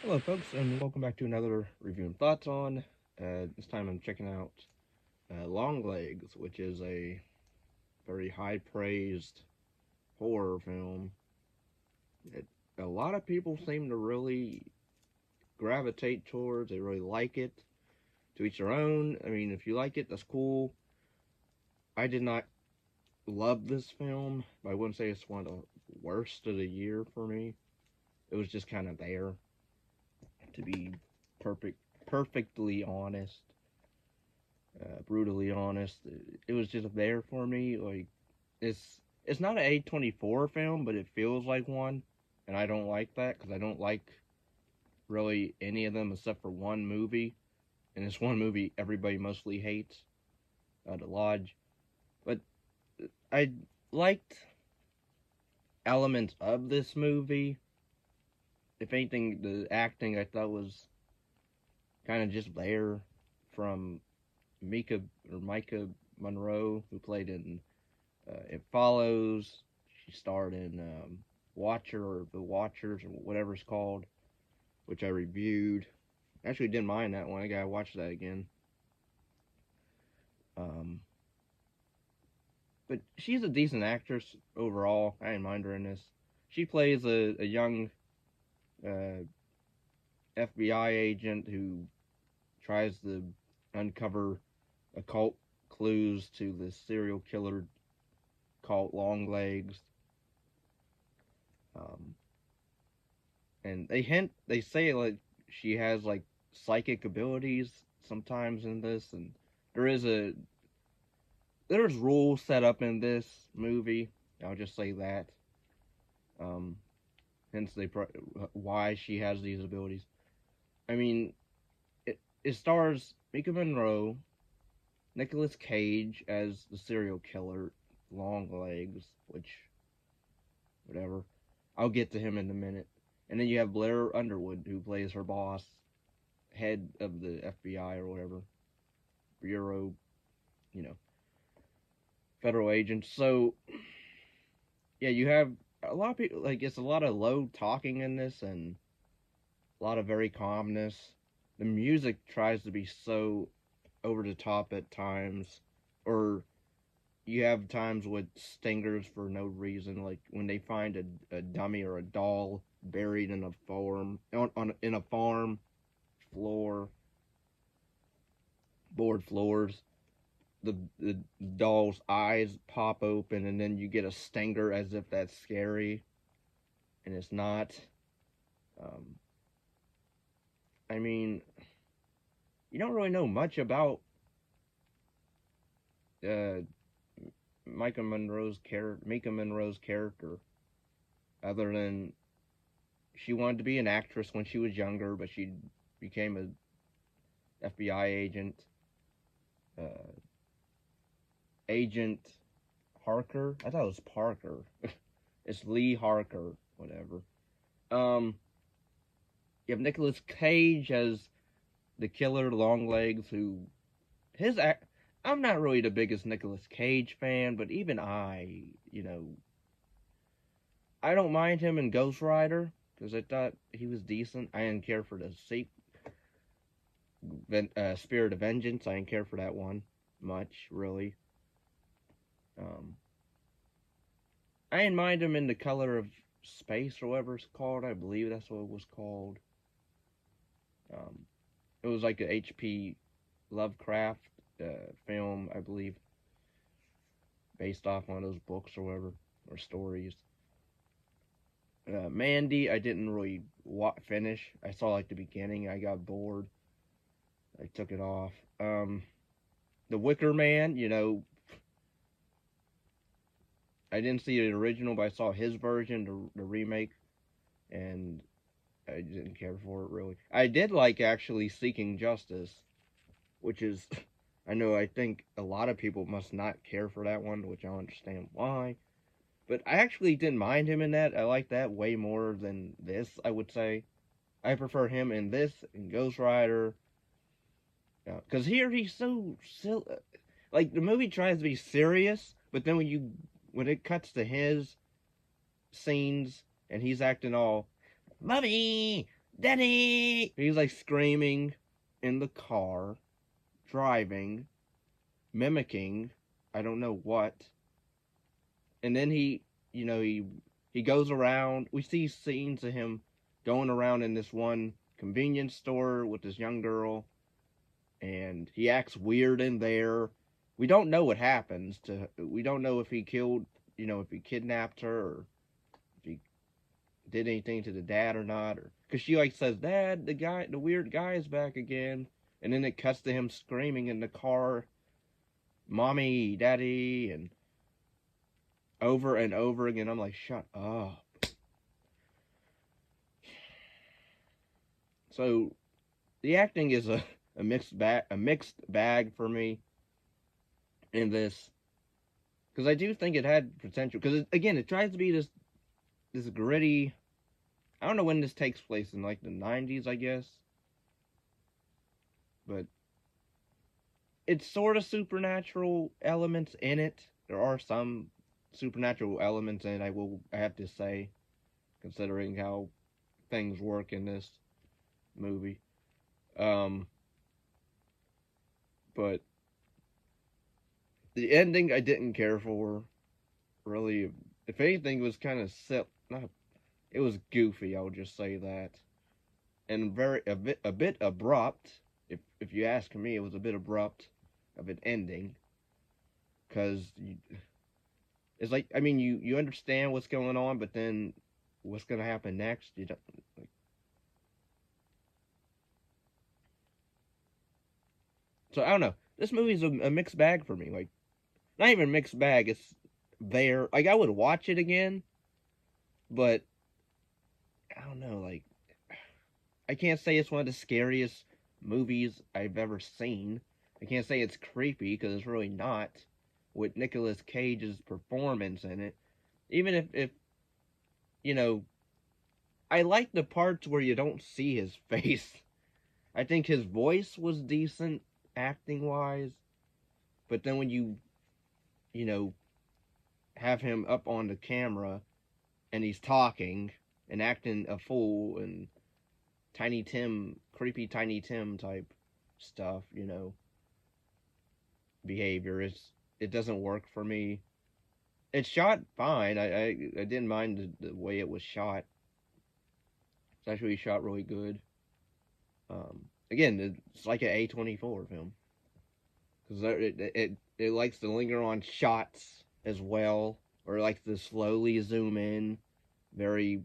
Hello, folks, and welcome back to another review and thoughts on. This time I'm checking out Longlegs, which is a very high praised horror film. It, a lot of people seem to really gravitate towards, they really like it. To each their own. I mean, if you like it, that's cool. I did not love this film, but I wouldn't say it's one of the worst of the year for me. It was just kind of there, to be perfectly honest. Brutally honest. It was just there for me. Like it's not an A24 film, but it feels like one, and I don't like that because I don't like really any of them except for one movie, and it's one movie everybody mostly hates, The Lodge. But I liked elements of this movie. If anything, the acting I thought was kind of just there from Micah Monroe, who played in It Follows. She starred in Watcher or The Watchers or whatever it's called, which I reviewed. Actually, didn't mind that one. I gotta watch that again. Um, but she's a decent actress overall. I didn't mind her in this. She plays a young uh, FBI agent who tries to uncover occult clues to this serial killer called Longlegs. Um, and they say like she has like psychic abilities sometimes in this, and there is a there's rules set up in this movie. I'll just say that. Um, hence why she has these abilities. I mean, it stars Mika Monroe, Nicolas Cage as the serial killer, Longlegs, which whatever. I'll get to him in a minute. And then you have Blair Underwood, who plays her boss, head of the FBI or whatever, Bureau, you know, federal agents. So, yeah, you have a lot of people, like, it's a lot of low talking in this and a lot of very calmness. The music tries to be so over the top at times, or you have times with stingers for no reason, like when they find a dummy or a doll buried in a in a farm floor, board floors. The doll's eyes pop open, and then you get a stinger as if that's scary, and it's not. Um, I mean, you don't really know much about uh, Mika Monroe's character, other than she wanted to be an actress when she was younger, but she became a FBI agent. Uh, Agent Harker. I thought it was Parker. It's Lee Harker, whatever. Um, you have Nicolas Cage as the killer Longlegs, who his act. I'm not really the biggest Nicolas Cage fan, but even I don't mind him in Ghost Rider because I thought he was decent. I didn't care for the Spirit of Vengeance. I didn't care for that one much, really. Um, I didn't mind him in The Color of Space or whatever it's called. I believe that's what it was called. Um, it was like a H.P. Lovecraft film, I believe, based off one of those books or whatever, or stories. Mandy, I didn't really finish. I saw like the beginning. I got bored. I took it off. The Wicker Man, I didn't see the original, but I saw his version, the remake, and I didn't care for it really. I did like actually Seeking Justice, which is, I think a lot of people must not care for that one, which I don't understand why. But I actually didn't mind him in that. I like that way more than this, I would say. I prefer him in this, in Ghost Rider. Because here he's so silly. Like, the movie tries to be serious, but then when it cuts to his scenes and he's acting all, Mommy! Daddy! He's like screaming in the car, driving, mimicking, I don't know what. And then he goes around. We see scenes of him going around in this one convenience store with this young girl, and he acts weird in there. We don't know what happens to. We don't know if he killed, if he kidnapped her or if he did anything to the dad or not, or because she like says, "Dad, the weird guy is back again," and then it cuts to him screaming in the car, "Mommy, Daddy," and over and over again. I'm like, shut up. So the acting is a mixed bag for me in this, because I do think it had potential. Because again, it tries to be this gritty. I don't know when this takes place, in like the 90s, I guess, but it's sort of supernatural elements in it. There are some supernatural elements in it. I have to say, considering how things work in this movie. Um, but the ending I didn't care for, really. If anything, it was kind of not, it was goofy. I would just say that, and a bit abrupt. If you ask me, it was a bit abrupt of an ending, because it's like, I mean, you understand what's going on, but then what's gonna happen next? You don't like. So I don't know. This movie's a mixed bag for me. Like, not even a mixed bag. It's there. Like, I would watch it again, but I don't know. Like, I can't say it's one of the scariest movies I've ever seen. I can't say it's creepy, because it's really not, with Nicolas Cage's performance in it. Even if you know, I like the parts where you don't see his face. I think his voice was decent acting wise, but then when you know have him up on the camera and he's talking and acting a fool and Tiny Tim, creepy Tiny Tim type stuff, behavior, it doesn't work for me. It's shot fine. I didn't mind the way it was shot. It's actually shot really good. Again, it's like an A24 film, because it likes to linger on shots as well, or likes to slowly zoom in very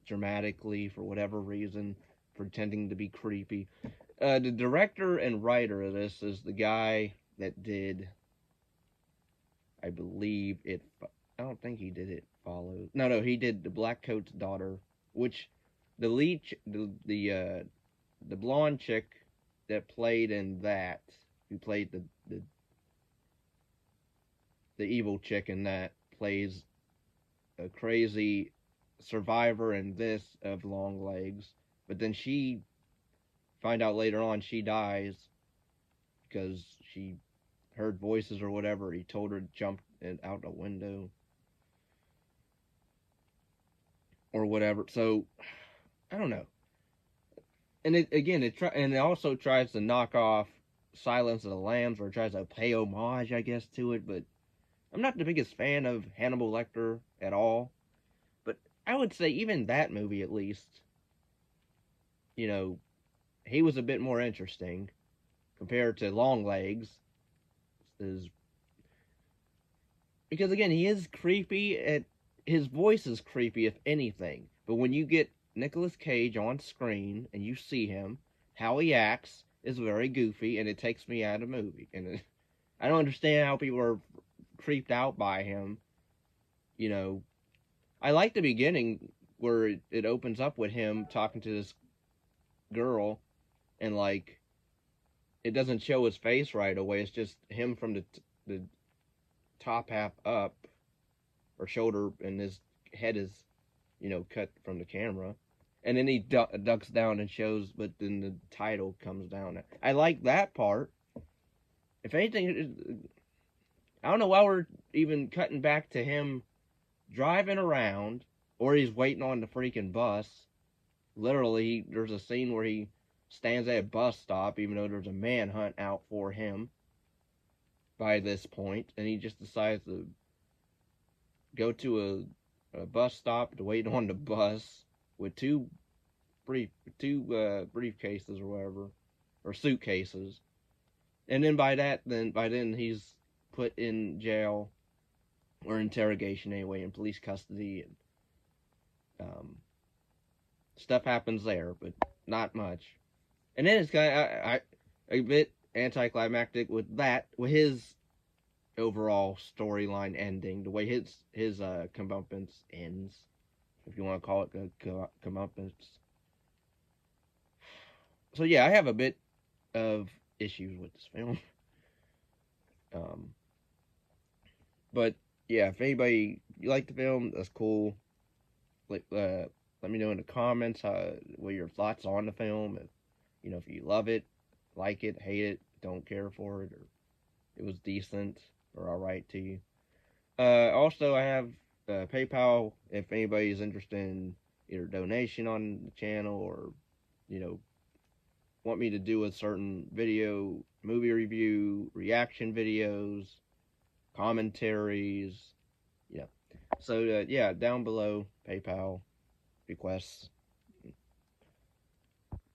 dramatically for whatever reason, pretending to be creepy. The director and writer of this is the guy that did, I believe it. I don't think he did It Follows. No, he did The Black Coat's Daughter, which the lead, the blonde chick that played in that, who played the evil chick in that, plays a crazy survivor in this of Longlegs, but then she find out later on she dies because she heard voices or whatever. He told her to jump out a window or whatever. So I don't know. And it also tries to knock off Silence of the Lambs, or tries to pay homage, I guess, to it. But I'm not the biggest fan of Hannibal Lecter at all. But I would say even that movie, at least, you know, he was a bit more interesting compared to Longlegs. Is because again, he is creepy. His voice is creepy, if anything. But when you get Nicolas Cage on screen and you see him, how he acts is very goofy, and it takes me out of the movie. And I don't understand how people are creeped out by him. You know, I like the beginning where it opens up with him talking to this girl, and like it doesn't show his face right away. It's just him from the top half up, or shoulder, and his head is, cut from the camera. And then he ducks down and shows, but then the title comes down. I like that part. If anything, I don't know why we're even cutting back to him driving around, or he's waiting on the freaking bus, literally, there's a scene where he stands at a bus stop, even though there's a manhunt out for him by this point, and he just decides to go to a bus stop to wait on the bus with brief briefcases or whatever, or suitcases, and then by then he's put in jail or interrogation anyway, in police custody, and um, stuff happens there, but not much. And then it's kind of a bit anticlimactic with his overall storyline ending, the way his comeuppance ends, if you want to call it a comeuppance. So yeah, I have a bit of issues with this film. Um, but yeah, if anybody you like the film, that's cool. Let me know in the comments what your thoughts on the film. If you love it, like it, hate it, don't care for it, or it was decent or all right to you. Also, I have PayPal if anybody's interested in either donation on the channel, or you know want me to do a certain video, movie review, reaction videos, commentaries. Yeah. So yeah, down below PayPal requests.